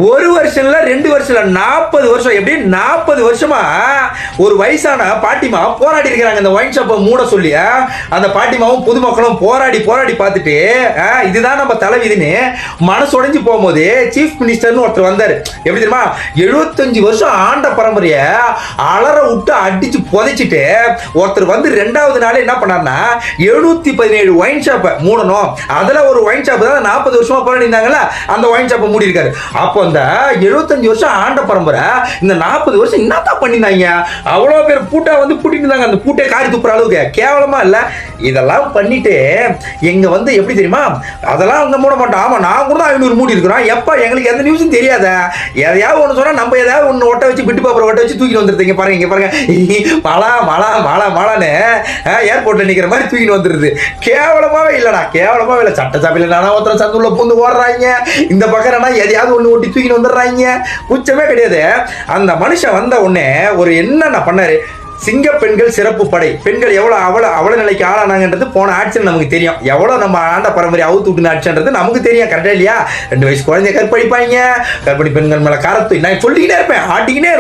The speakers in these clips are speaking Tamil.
ஒரு வருஷம் இல்ல 2 வருஷம் இல்ல 40 வருஷம், எப்படி 40 வருஷமா ஒரு வயசான பாட்டிமா போராடி இருக்கிறாங்க இந்த ஒயின் ஷாப்பை மூட சொல்லி. அந்த பாட்டிமாவும் பொதுமக்களும் போராடி போராடி பார்த்துட்டு இதுதான் நம்ம தலைவிதின்னு மனசு உடைஞ்சு போகும்போது சீஃப் மினிஸ்டர்னு ஒருத்தர் வந்தாரு. எப்படி தெரியுமா, 75 வருஷம் ஆண்ட பரம்பரைய அலற விட்டு அடிச்சு புதைச்சிட்டு ஒருத்தர் வந்து 2வது நாளே என்ன பண்ணாருன்னா 717 ஒயின் ஷாப்பை மூடணும். அதுல ஒரு ஒயின் ஷாப் தான் 40 வருஷமா போராடி இருந்தாங்கல்ல, அந்த ஒயின் ஷாப்பை மூடி இருக்காரு. அப்போ அந்த 75 வருஷம் ஆண்ட பரம்பரை இந்த 40 வருஷம் என்னத்தான் பண்ணிருந்தாங்க? அவ்வளவு பேர் பூட்டா வந்து பூட்டிட்டு இருந்தாங்க. அந்த பூட்டை காரி துப்புற அளவுக்கு கேவலமா இல்ல? இதெல்லாம் பண்ணிட்டு எங்க வந்து எப்படி தெரியுமா, அதெல்லாம் அவங்க மூட மாட்டோம். ஆமா, நான் கூட 500 மூடி இருக்கிறோம். எப்ப எங்களுக்கு எந்த நியூஸும் தெரியாத, எதையாவது ஒண்ணு சொன்னா நம்ம ஏதாவது ஒண்ணு ஒட்ட வச்சு பிட்டு பேப்பர் ஒட்ட வச்சு தூக்கிட்டு வந்துருந்தீங்க. பாருங்க இங்க பாருங்க, மழா மழா மழா மழான்னு ஏர்போர்ட்ல நிக்கிற மாதிரி தூக்கிட்டு வந்துருது. கேவலமாவே இல்லடா, கேவலமாவே இல்ல. சட்டசபையில நானா ஒருத்தர் சந்துள்ள பூந்து ஓடுறாங்க, இந்த பக்கம் எதையாவது ஒண்ணு ஒட்டி தூக்கிட்டு வந்துடுறாங்க. குச்சமே கிடையாது. அந்த மனுஷன் வந்த உடனே ஒரு என்ன பண்ணாரு, சிங்க பெண்கள் சிறப்பு படை, பெண்கள் எவ்வளவு நிலைக்கு ஆளானாங்கன்றது போன ஆட்சியில் நமக்கு தெரியும். எவ்வளவு நம்ம ஆண்ட பரம்பரை அவுத்து விட்டு ஆட்சின்றது நமக்கு தெரியும். கரெக்டா இல்லையா? 2 வயசு குழந்தைய கற்பழிப்பாங்க, கர்ப்பிணி பெண்கள் மேல கரத்து நான் சொல்லிக்கிட்டே இருப்பேன், ஆட்டிக்கினே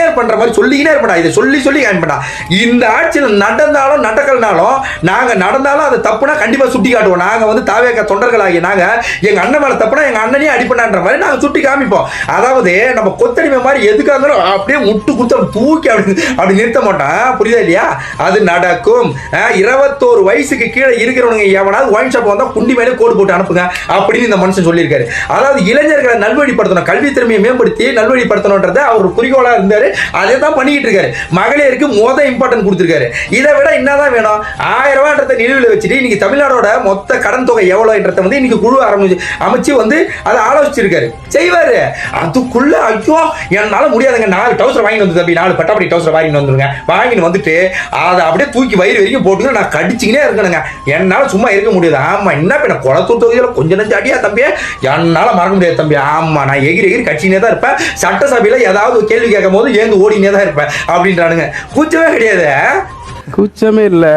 இருப்பேன்ற மாதிரி சொல்லிக்கிட்டே இருப்பேன். இதை சொல்லி காமிப்பேன். இந்த ஆட்சியில் நடந்தாலும் நடக்கலனாலும் நாங்க நடந்தாலும் அது தப்புனா கண்டிப்பா சுட்டி காட்டுவோம். நாங்க வந்து தாவேக தொண்டர்களாகிய நாங்க எங்க அண்ணன் மேல தப்புனா எங்க அண்ணனே அடிப்படான்ற மாதிரி நாங்க சுட்டி காமிப்போம். அதாவது நம்ம கொத்தடிமை மாதிரி எதுக்காக இருந்தாலும் அப்படியே முட்டு கொடுத்து தூக்கி அப்படி நிறுத்த மாட்டோம். புரியுதா இல்லையா? அது நடக்கும். 21 வயசுக்கு கீழே இருக்கிறவங்க எவனாவது ஒயின் ஷாப் வந்தா குண்டி மேலே கோடு போட்டு அனுப்புங்க அப்படின்னு இந்த மனுஷன் சொல்லியிருக்காரு. அதாவது இளைஞர்களை நல்வழிப்படுத்தணும், கல்வி திறமையை மேம்படுத்தி நல்வழிப்படுத்தணும்ன்றத அவர் குறிக்கோளா இருந்தாரு. அதே தான் பண்ணிக்கிட்டு இருக்காரு. மகளிருக்கு இம்பார்ட்டன்ட் கொடுத்திருக்காரு. இதை விட என்னதான் வேணும்? 1000 ரூபாய்ன்றத நிலுவையில் வச்சுட்டு இன்னைக்கு தமிழ்நாடோட மொத்த கடன் தொகை எவ்வளவுன்றத வந்து இன்னைக்கு குழு அமைச்சு வந்து அதை ஆலோசிச்சிருக்காரு. செய்வாரு. அதுக்குள்ள ஐயோ என்னால முடியாதுங்க, 4 டவுசர் வாங்கி வந்து தம்பி, 4 பட்டாப்படி டவுசர் வாங்கி வந்துருங்க, வாங்கின்னு வந்துட்டு அதை அப்படியே தூக்கி வயிறு வரைக்கும் போட்டு நான் கடிச்சிக்கினே இருக்கணுங்க, என்னால சும்மா இருக்க முடியாது. ஆமா, என்ன பண்ண குளத்தூர் தொகுதியில் கொஞ்சம் நஞ்சு அடியா தம்பி, என்னால மறக்க முடியாது தம்பி. ஆமா, நான் எகிரி கட்சினே தான் இருப்பேன். சட்டசபையில ஏதாவது கேள்வி கேட்கும் போது ஏந்து ஓடினே தான் இருப்பேன் அப்படின்றானுங்க. கூச்சமே கிடையாது, கூச்சமே இல்லை.